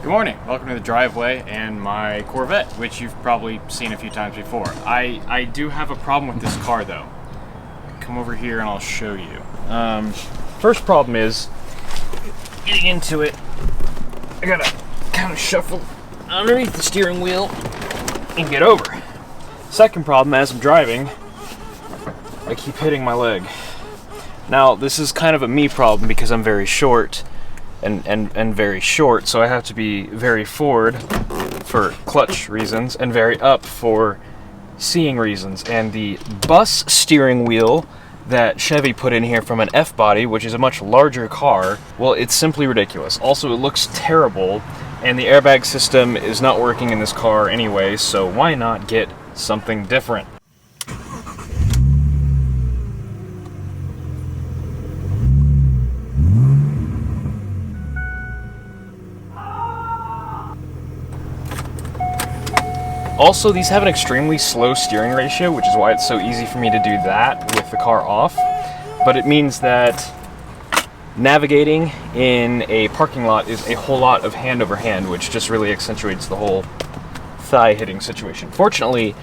Good morning, welcome to the driveway and my Corvette, which you've probably seen a few times before. I do have a problem with this car though. Come over here and I'll show you. First problem is getting into it. I gotta kind of shuffle underneath the steering wheel and get over. Second problem, as I'm driving, I keep hitting my leg. Now, this is kind of a me problem because I'm very short and very short, so I have to be very forward for clutch reasons and very up for seeing reasons. And the bus steering wheel that Chevy put in here from an F-body, which is a much larger car, well, it's simply ridiculous. Also, it looks terrible, and the airbag system is not working in this car anyway, so why not get something different? Also, these have an extremely slow steering ratio, which is why it's so easy for me to do that with the car off. But it means that navigating in a parking lot is a whole lot of hand over hand, which just really accentuates the whole thigh hitting situation. Fortunately,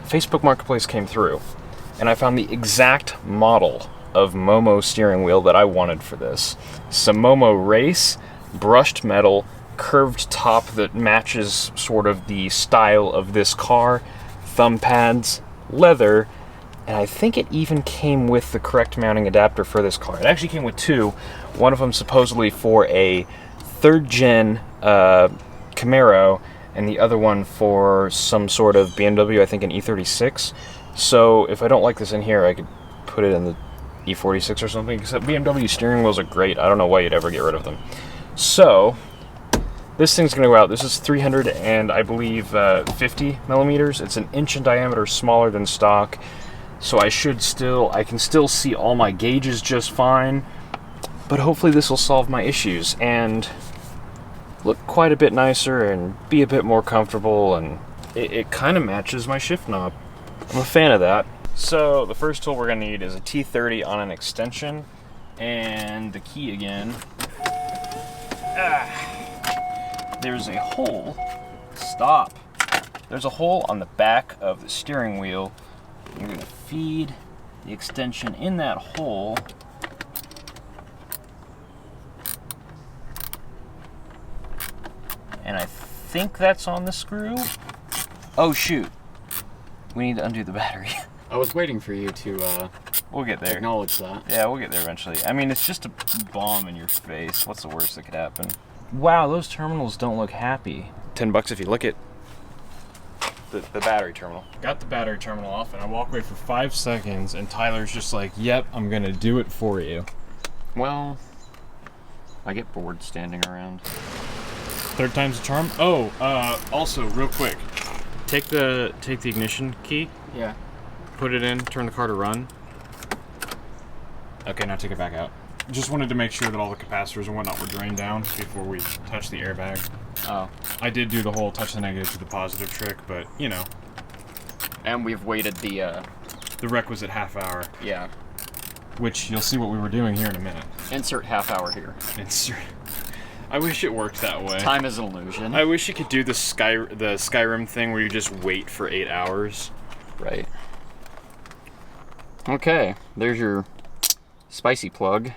Facebook Marketplace came through, and I found the exact model of Momo steering wheel that I wanted for this. Some Momo Race, brushed metal, curved top that matches sort of the style of this car, thumb pads, leather, and I think it even came with the correct mounting adapter for this car. It actually came with two, one of them supposedly for a third gen Camaro, and the other one for some sort of BMW, I think an E36. So if I don't like this in here, I could put it in the E46 or something, except BMW steering wheels are great. I don't know why you'd ever get rid of them. So this thing's going to go out. This is 300 and I believe 50 millimeters. It's an inch in diameter, smaller than stock. So I can still see all my gauges just fine. But hopefully this will solve my issues and look quite a bit nicer and be a bit more comfortable. And it kind of matches my shift knob. I'm a fan of that. So the first tool we're going to need is a T30 on an extension. And the key again. There's a hole. Stop. There's a hole on the back of the steering wheel. You're going to feed the extension in that hole. And I think that's on the screw. Oh shoot. We need to undo the battery. I was waiting for you to we'll get there. Acknowledge that. Yeah, we'll get there eventually. I mean, it's just a bomb in your face. What's the worst that could happen? Wow, those terminals don't look happy. $10 if you look at the battery terminal. Got the battery terminal off, and I walk away for 5 seconds, and Tyler's just like, yep, I'm gonna do it for you. Well, I get bored standing around. Third time's a charm. Oh, also, real quick, take the ignition key. Yeah. Put it in, turn the car to run. Okay, now take it back out. Just wanted to make sure that all the capacitors and whatnot were drained down before we touch the airbag. Oh. I did do the whole touch the negative to the positive trick, but, you know. And we've waited the requisite half hour. Yeah. Which, you'll see what we were doing here in a minute. Insert half hour here. Insert. I wish it worked that way. Time is an illusion. I wish you could do the Skyrim thing where you just wait for 8 hours. Right. Okay, there's your spicy plug.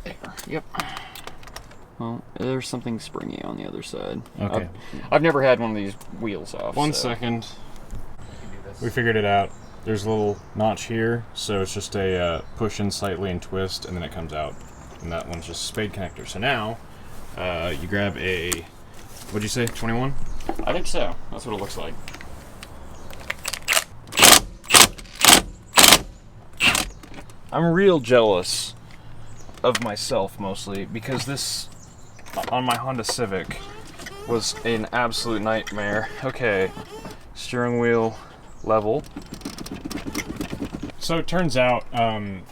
There. Yep. Well, there's something springy on the other side. Okay. I've never had one of these wheels off. One second. We figured it out. There's a little notch here, so it's just a push in slightly and twist, and then it comes out. And that one's just a spade connector. So now, you grab a, what'd you say, 21? I think so. That's what it looks like. I'm real jealous of myself, mostly, because this, on my Honda Civic, was an absolute nightmare. Okay, steering wheel level. So it turns out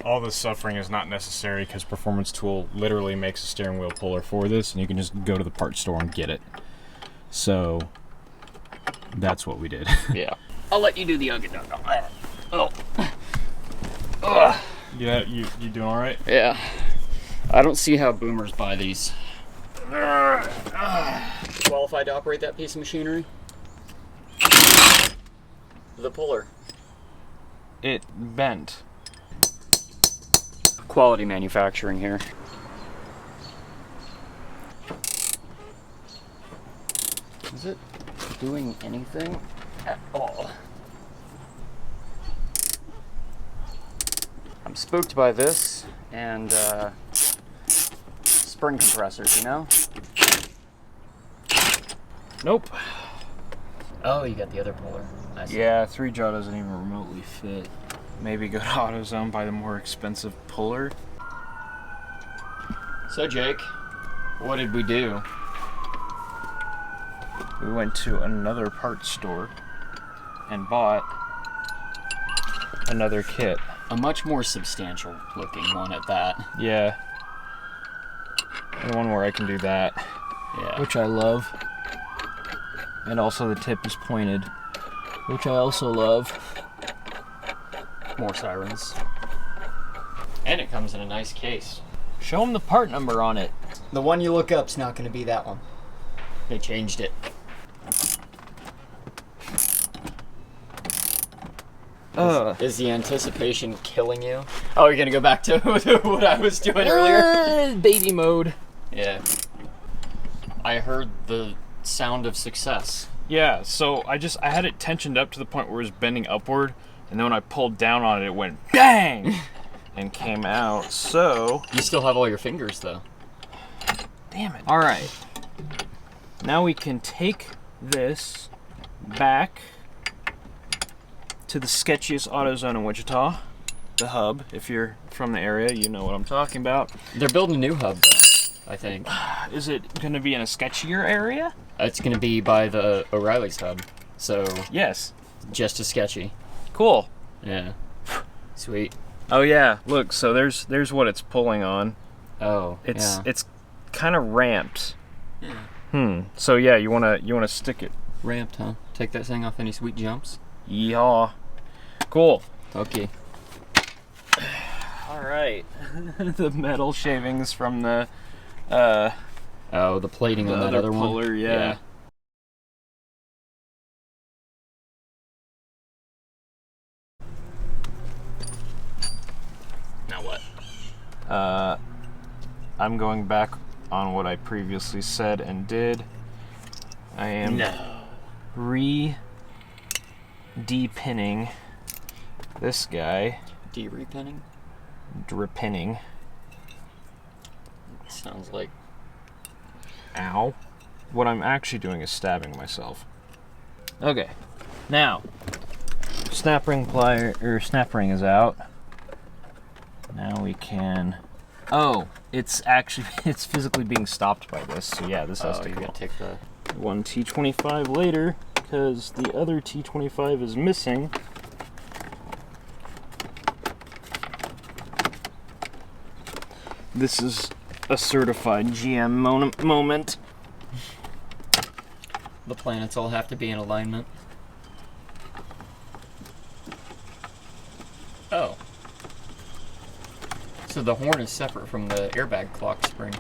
all this suffering is not necessary because Performance Tool literally makes a steering wheel puller for this, and you can just go to the parts store and get it. So that's what we did. Yeah. I'll let you do the ugly. Oh. Ugh. Yeah, you doing all right? Yeah. I don't see how boomers buy these. qualified to operate that piece of machinery? The puller. It bent. Quality manufacturing here. Is it doing anything at all? I'm spooked by this and spring compressors, you know? Nope. Oh, you got the other puller. I see. Yeah, 3-jaw doesn't even remotely fit. Maybe go to AutoZone, buy the more expensive puller. So Jake, what did we do? We went to another parts store and bought another kit. A much more substantial looking one at that. Yeah. And one where I can do that. Yeah. Which I love. And also the tip is pointed, which I also love. More sirens. And it comes in a nice case. Show them the part number on it. The one you look up's not going to be that one. They changed it. Is the anticipation killing you? Oh, you're going to go back to what I was doing earlier? Baby mode. Yeah. I heard the sound of success. Yeah, so I had it tensioned up to the point where it was bending upward, and then when I pulled down on it, it went bang! And came out, so... You still have all your fingers, though. Damn it. Alright. Now we can take this back to the sketchiest AutoZone in Wichita. The hub. If you're from the area, you know what I'm talking about. They're building a new hub, though, I think. Is it going to be in a sketchier area? It's going to be by the O'Reilly's hub, so... Yes. Just as sketchy. Cool. Yeah. Sweet. Oh yeah, look, so there's what it's pulling on. Oh, It's kind of ramped. Yeah. So yeah, you wanna stick it. Ramped, huh? Take that thing off any sweet jumps? Yeehaw. Cool. Okay. Alright. The metal shavings from the Oh, the plating on that other puller, one? Yeah. Now what? I'm going back on what I previously said and did. I am de-pinning this guy. De-repinning? Dripinning. Sounds like... Ow. What I'm actually doing is stabbing myself. Okay. Now, snap ring is out. Now we can... Oh, it's physically being stopped by this. So yeah, this has to you go. gotta take the... One T25 later, because the other T25 is missing. This is a certified GM moment. The planets all have to be in alignment. Oh. So the horn is separate from the airbag clock spring.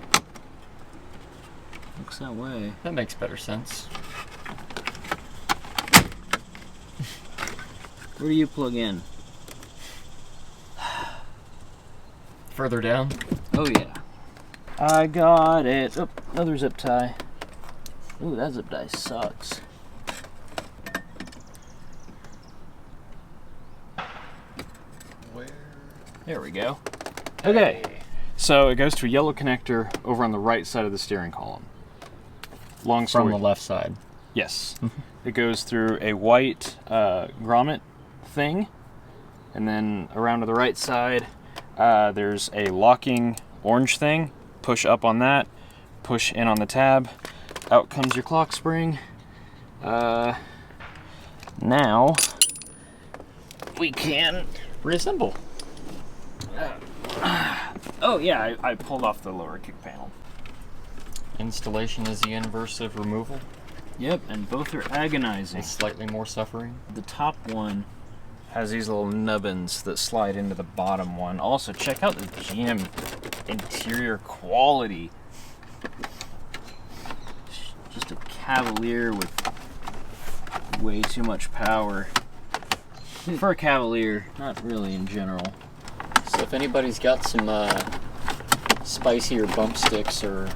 Looks that way. That makes better sense. Where do you plug in? Further down? Oh yeah. I got it. Oh, another zip tie. Ooh, that zip tie sucks. Where? There we go. Okay. So it goes to a yellow connector over on the right side of the steering column. Long story. From the left side. Yes. It goes through a white grommet thing, and then around to the right side, there's a locking orange thing. Push up on that, push in on the tab, out comes your clock spring. Now we can Reassemble. Oh yeah, I pulled off the lower kick panel. Installation is the inverse of removal. Yep, and both are agonizing. It's slightly more suffering. The top one has these little nubbins that slide into the bottom one. Also, check out the GM interior quality. Just a Cavalier with way too much power. For a Cavalier, not really in general. So if anybody's got some spicier bump sticks or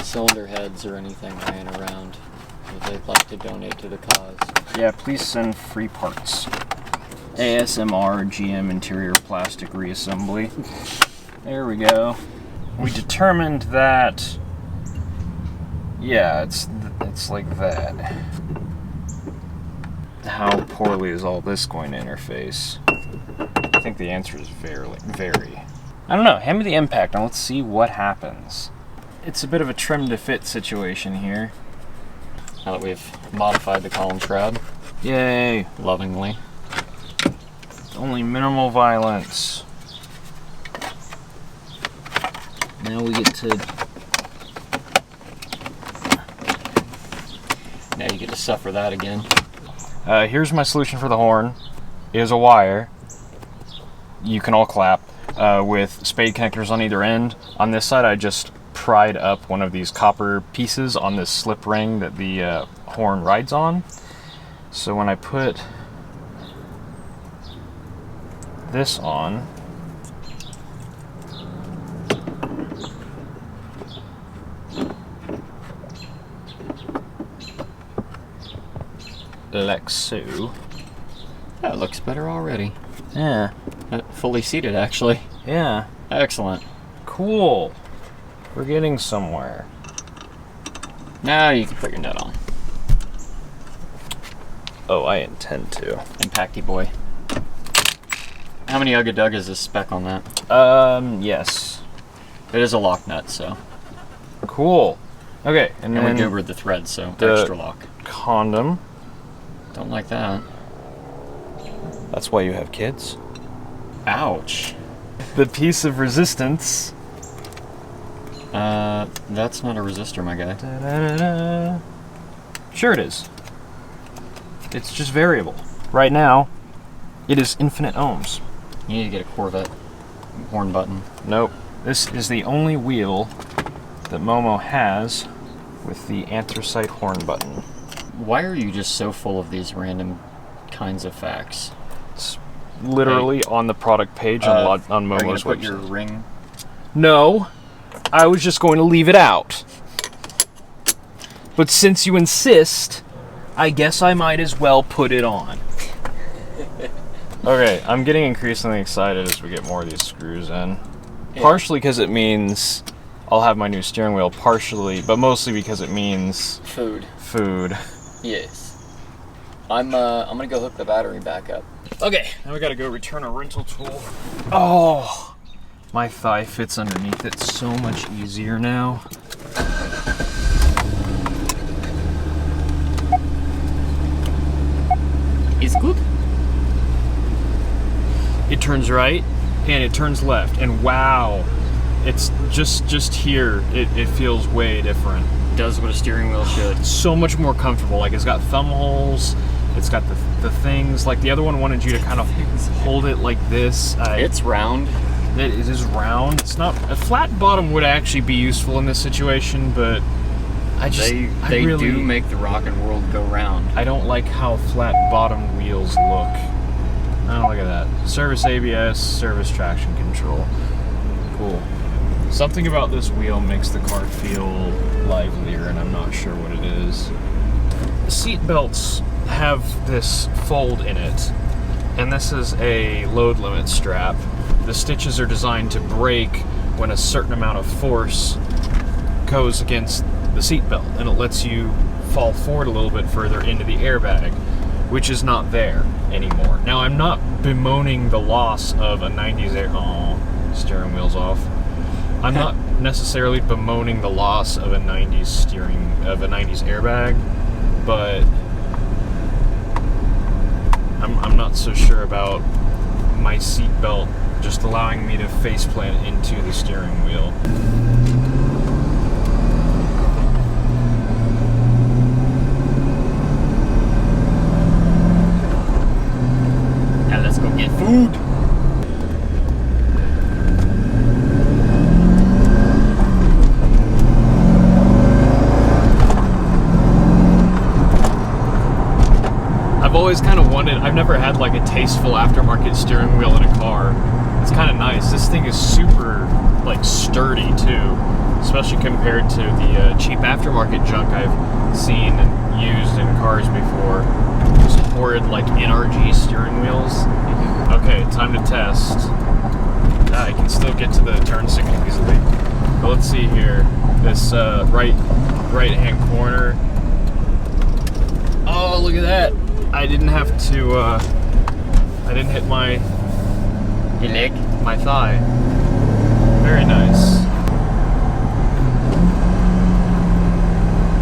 cylinder heads or anything laying around that they'd like to donate to the cause, yeah, please send free parts. ASMR GM interior plastic reassembly. There we go. We determined that, yeah, it's like that. How poorly is all this going to interface? I think the answer is very. I don't know, hand me the impact and let's see what happens. It's a bit of a trim to fit situation here. now that we've modified the column shroud Yay. lovingly. Only minimal violence. Now we get to... Now you get to suffer that again. Here's my solution for the horn. It is a wire. You can all clap with spade connectors on either end. On this side, I just pried up one of these copper pieces on this slip ring that the horn rides on. So when I put this on, like so. That looks better already. Yeah. Fully seated, actually. Yeah. Excellent. Cool. We're getting somewhere. Now you can put your net on. Oh, I intend to. Impacty boy. How many Ugga is this spec on that? Yes. It is a lock nut, so. Cool. Okay, and And then we go over the thread, so the extra lock. condom. Don't like that. That's why you have kids. Ouch. The piece of resistance. That's not a resistor, my guy. Da-da-da-da. Sure it is. It's just variable. Right now, it is infinite ohms. You need to get a Corvette horn button. Nope. This is the only wheel that Momo has with the anthracite horn button. Why are you just so full of these random kinds of facts? It's literally on the product page on Are you Momo's gonna put website. your ring? No, I was just going to leave it out. But since you insist, I guess I might as well put it on. Okay, I'm getting increasingly excited as we get more of these screws in. Yeah. Partially because it means I'll have my new steering wheel, partially, but mostly because it means food. Yes. I'm gonna go hook the battery back up. Okay, now we gotta go return a rental tool. Oh, my thigh fits underneath it so much easier now. Is good? It turns right and it turns left, and wow, it's just here. It feels way different. Does what a steering wheel should. It's so much more comfortable. Like, it's got thumb holes. It's got the things. Like, the other one wanted you to kind of hold it like this. It's round. It is round. It's not a flat bottom would actually be useful in this situation, but I just They really do make the rockin' world go round. I don't like how flat bottom wheels look. Oh, look at that. Service ABS, service traction control. Cool. Something about this wheel makes the car feel livelier, and I'm not sure what it is. The seat belts have this fold in it, and this is a load limit strap. The stitches are designed to break when a certain amount of force goes against the seat belt, and it lets you fall forward a little bit further into the airbag, which is not there anymore. Now, I'm not bemoaning the loss of a 90s steering wheel's off. I'm not necessarily bemoaning the loss of a 90s airbag, but I'm not so sure about my seat belt just allowing me to faceplant into the steering wheel. Now let's go get food. always kind of wanted, I've never had like a tasteful aftermarket steering wheel in a car. It's kind of nice. This thing is super like sturdy too, especially compared to the cheap aftermarket junk I've seen and used in cars before. Those horrid like NRG steering wheels. Okay, time to test. I can still get to the turn signal easily. But let's see here. This right-hand corner. Oh, look at that! I didn't have to. I didn't hit my leg, my thigh. Very nice.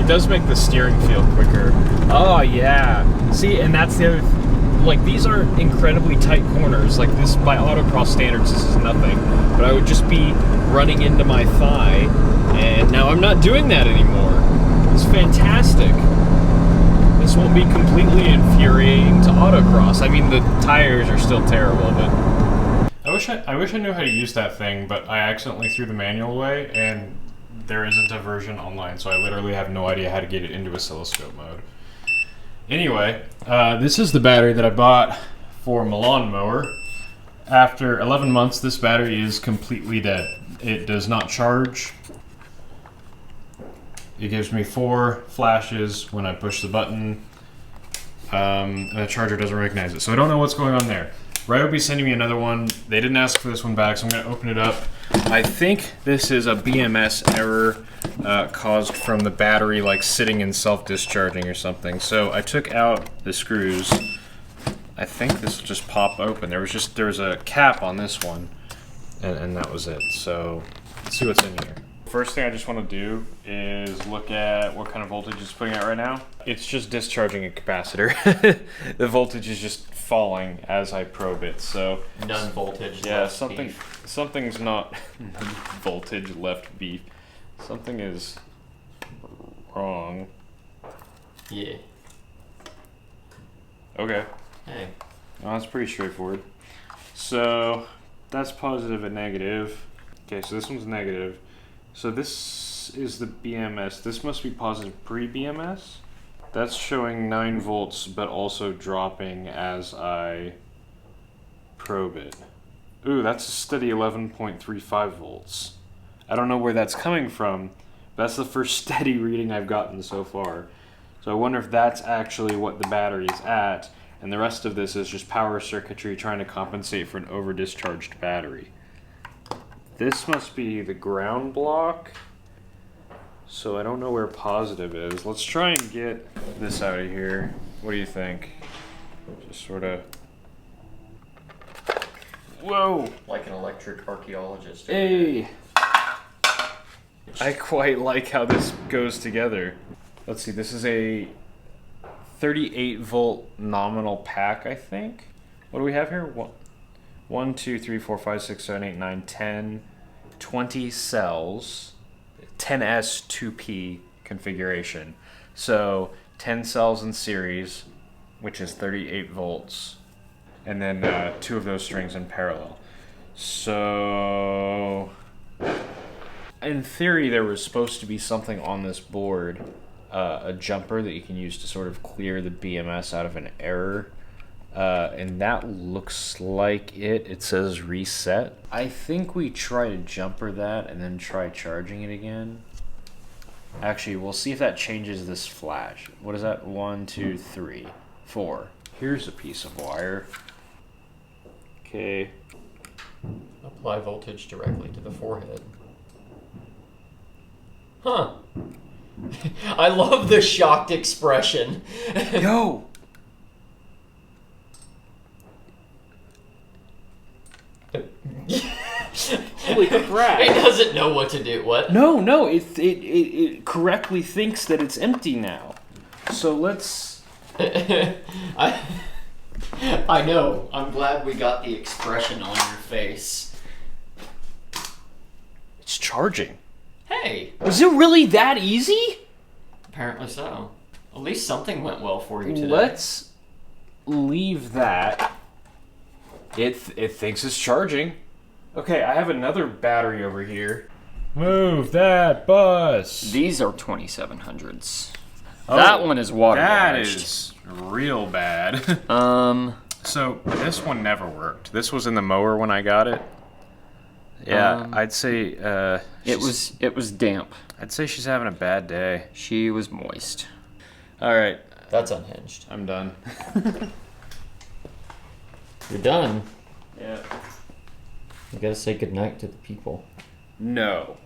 It does make the steering feel quicker. Oh yeah. See, and that's the other. Like, these are incredibly tight corners. Like this, by autocross standards, this is nothing. But I would just be running into my thigh, and now I'm not doing that anymore. It's fantastic. This won't be completely infuriating to autocross. I mean, the tires are still terrible, but I wish I knew how to use that thing, but I accidentally threw the manual away, and there isn't a version online, so I literally have no idea how to get it into oscilloscope mode. Anyway, this is the battery that I bought for my lawnmower. After 11 months, this battery is completely dead. It does not charge. It gives me 4 flashes when I push the button, and the charger doesn't recognize it. So I don't know what's going on there. Ryobi sending me another one. They didn't ask for this one back, so I'm going to open it up. I think this is a BMS error caused from the battery like sitting and self-discharging or something. So I took out the screws. I think this will just pop open. There was a cap on this one, and that was it. So let's see what's in here. First thing I just want to do is look at what kind of voltage it's putting out right now. It's just discharging a capacitor. The voltage is just falling as I probe it, so none voltage. Yeah, something's not voltage left beef. Something is wrong. Yeah. Okay. Hey. Well, that's pretty straightforward. So that's positive and negative. Okay, so this one's negative. So this is the BMS. This must be positive pre-BMS. That's showing 9 volts, but also dropping as I probe it. Ooh, that's a steady 11.35 volts. I don't know where that's coming from. That's the first steady reading I've gotten so far. So I wonder if that's actually what the battery is at, and the rest of this is just power circuitry trying to compensate for an over-discharged battery. This must be the ground block. So I don't know where positive is. Let's try and get this out of here. What do you think? Just sort of... Whoa! Like an electric archaeologist. Hey! I quite like how this goes together. Let's see, this is a 38 volt nominal pack, I think. What do we have here? 1, 2, 3, 4, 5, 6, 7, 8, 9, 10, 20 cells. 10S2P configuration. So 10 cells in series, which is 38 volts, and then 2 of those strings in parallel. So in theory, there was supposed to be something on this board, a jumper that you can use to sort of clear the BMS out of an error. And that looks like it. It says reset. I think we try to jumper that and then try charging it again. Actually, we'll see if that changes this flash. What is that? 1, 2, 3, 4. Here's a piece of wire. Okay. Apply voltage directly to the forehead. Huh. I love the shocked expression. Yo! Holy crap! It doesn't know what to do. What? No, it correctly thinks that it's empty now. So let's... I know. I'm glad we got the expression on your face. It's charging. Hey! Was it really that easy? Apparently so. At least something went well for you today. Let's leave that. It thinks it's charging. Okay, I have another battery over here. Move that bus! These are 2700s. That one is water That damaged. is real bad. So this one never worked. This was in the mower when I got it. Yeah, I'd say it was damp. I'd say she's having a bad day. She was moist. All right, That's unhinged. I'm done. You're done. Yeah. You gotta say goodnight to the people. No.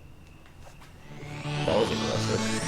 That was aggressive.